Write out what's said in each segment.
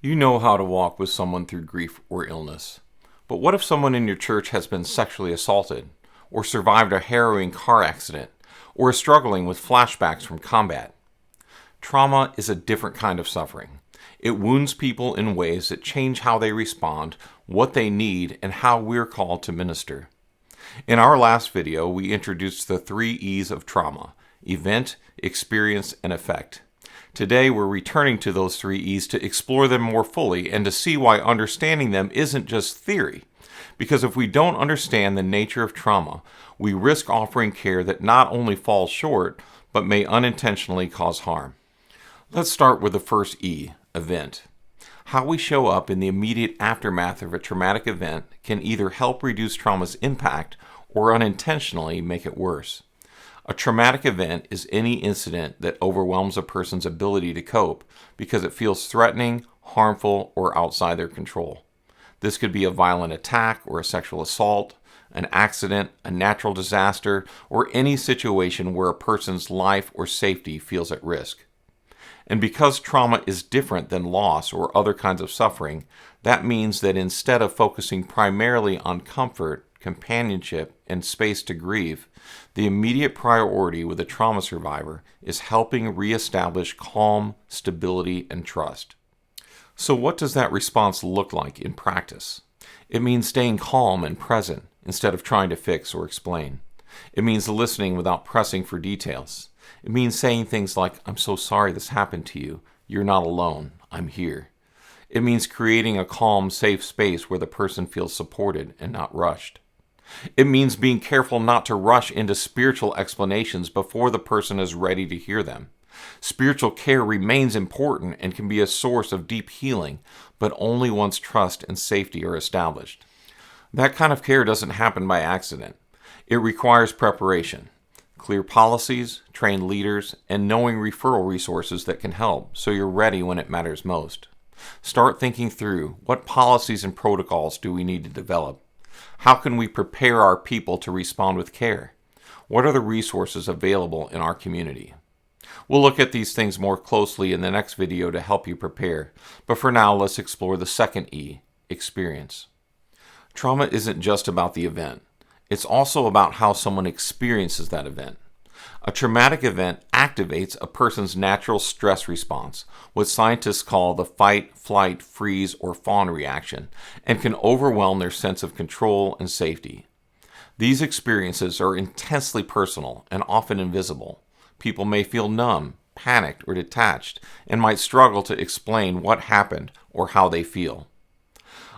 You know how to walk with someone through grief or illness. But what if someone in your church has been sexually assaulted, or survived a harrowing car accident, or is struggling with flashbacks from combat? Trauma is a different kind of suffering. It wounds people in ways that change how they respond, what they need, and how we're called to minister. In our last video, we introduced the 3 E's of trauma: event, experience, and effect. Today, we're returning to those 3 E's to explore them more fully and to see why understanding them isn't just theory. Because if we don't understand the nature of trauma, we risk offering care that not only falls short, but may unintentionally cause harm. Let's start with the first E, event. How we show up in the immediate aftermath of a traumatic event can either help reduce trauma's impact or unintentionally make it worse. A traumatic event is any incident that overwhelms a person's ability to cope because it feels threatening, harmful, or outside their control. This could be a violent attack or a sexual assault, an accident, a natural disaster, or any situation where a person's life or safety feels at risk. And because trauma is different than loss or other kinds of suffering, that means that instead of focusing primarily on comfort, companionship, and space to grieve, the immediate priority with a trauma survivor is helping reestablish calm, stability, and trust. So what does that response look like in practice? It means staying calm and present instead of trying to fix or explain. It means listening without pressing for details. It means saying things like, "I'm so sorry this happened to you. You're not alone. I'm here." It means creating a calm, safe space where the person feels supported and not rushed. It means being careful not to rush into spiritual explanations before the person is ready to hear them. Spiritual care remains important and can be a source of deep healing, but only once trust and safety are established. That kind of care doesn't happen by accident. It requires preparation, clear policies, trained leaders, and knowing referral resources that can help so you're ready when it matters most. Start thinking through, what policies and protocols do we need to develop? How can we prepare our people to respond with care? What are the resources available in our community? We'll look at these things more closely in the next video to help you prepare, but for now, let's explore the second E, experience. Trauma isn't just about the event. It's also about how someone experiences that event. A traumatic event activates a person's natural stress response, what scientists call the fight, flight, freeze, or fawn reaction, and can overwhelm their sense of control and safety. These experiences are intensely personal and often invisible. People may feel numb, panicked, or detached, and might struggle to explain what happened or how they feel.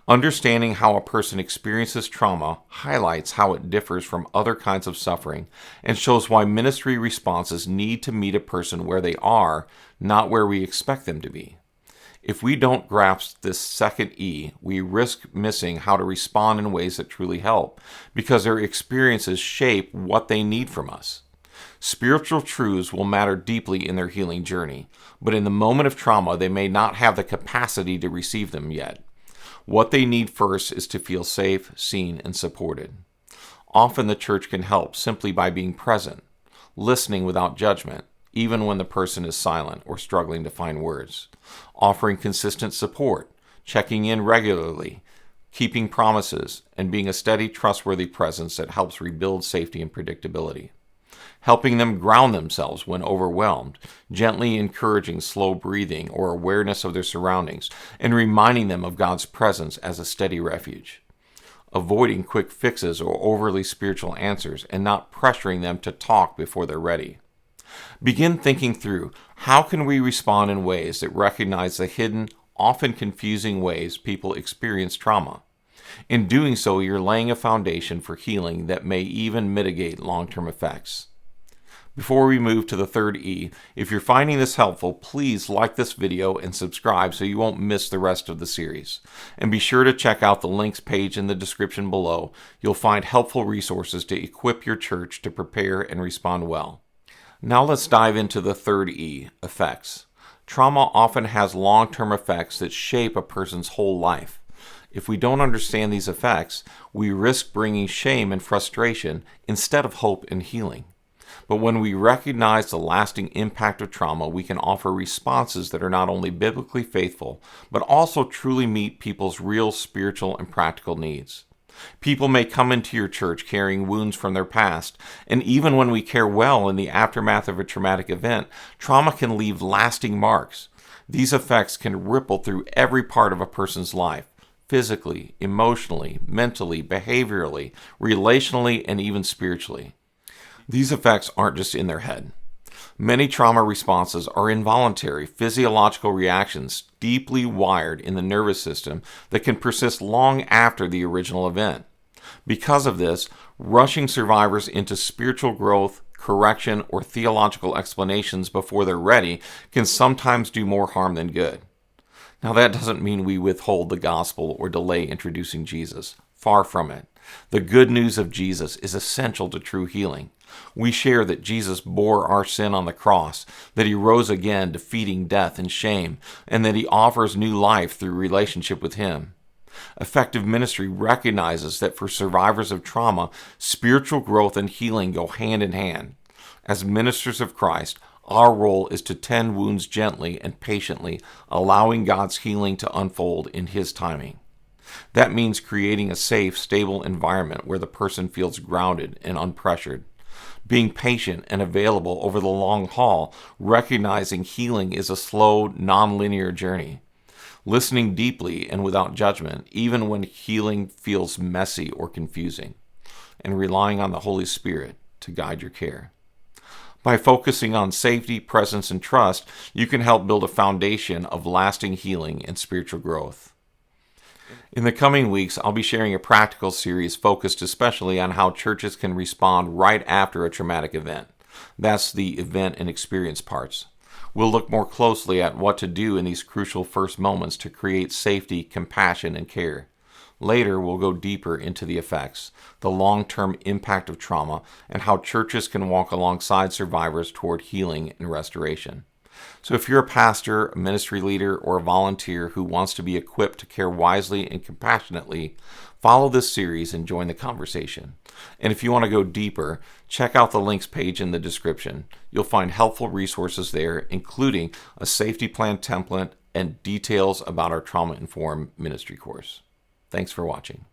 Understanding how a person experiences trauma highlights how it differs from other kinds of suffering and shows why ministry responses need to meet a person where they are, not where we expect them to be. If we don't grasp this second E, we risk missing how to respond in ways that truly help, because their experiences shape what they need from us. Spiritual truths will matter deeply in their healing journey, but in the moment of trauma, they may not have the capacity to receive them yet. What they need first is to feel safe, seen, and supported. Often the church can help simply by being present, listening without judgment, even when the person is silent or struggling to find words, offering consistent support, checking in regularly, keeping promises, and being a steady, trustworthy presence that helps rebuild safety and predictability. Helping them ground themselves when overwhelmed, gently encouraging slow breathing or awareness of their surroundings, and reminding them of God's presence as a steady refuge. Avoiding quick fixes or overly spiritual answers and not pressuring them to talk before they're ready. Begin thinking through, how can we respond in ways that recognize the hidden, often confusing ways people experience trauma? In doing so, you're laying a foundation for healing that may even mitigate long-term effects. Before we move to the third E, if you're finding this helpful, please like this video and subscribe so you won't miss the rest of the series. And be sure to check out the links page in the description below. You'll find helpful resources to equip your church to prepare and respond well. Now let's dive into the third E, effects. Trauma often has long-term effects that shape a person's whole life. If we don't understand these effects, we risk bringing shame and frustration instead of hope and healing. But when we recognize the lasting impact of trauma, we can offer responses that are not only biblically faithful, but also truly meet people's real spiritual and practical needs. People may come into your church carrying wounds from their past, and even when we care well in the aftermath of a traumatic event, trauma can leave lasting marks. These effects can ripple through every part of a person's life, physically, emotionally, mentally, behaviorally, relationally, and even spiritually. These effects aren't just in their head. Many trauma responses are involuntary physiological reactions deeply wired in the nervous system that can persist long after the original event. Because of this, rushing survivors into spiritual growth, correction, or theological explanations before they're ready can sometimes do more harm than good. Now, that doesn't mean we withhold the gospel or delay introducing Jesus. Far from it. The good news of Jesus is essential to true healing. We share that Jesus bore our sin on the cross, that he rose again, defeating death and shame, and that he offers new life through relationship with him. Effective ministry recognizes that for survivors of trauma, spiritual growth and healing go hand in hand. As ministers of Christ, our role is to tend wounds gently and patiently, allowing God's healing to unfold in his timing. That means creating a safe, stable environment where the person feels grounded and unpressured. Being patient and available over the long haul, recognizing healing is a slow, non-linear journey. Listening deeply and without judgment, even when healing feels messy or confusing. And relying on the Holy Spirit to guide your care. By focusing on safety, presence, and trust, you can help build a foundation of lasting healing and spiritual growth. In the coming weeks, I'll be sharing a practical series focused especially on how churches can respond right after a traumatic event. That's the event and experience parts. We'll look more closely at what to do in these crucial first moments to create safety, compassion, and care. Later, we'll go deeper into the effects, the long-term impact of trauma, and how churches can walk alongside survivors toward healing and restoration. So if you're a pastor, a ministry leader, or a volunteer who wants to be equipped to care wisely and compassionately, follow this series and join the conversation. And if you want to go deeper, check out the links page in the description. You'll find helpful resources there, including a safety plan template and details about our trauma-informed ministry course. Thanks for watching.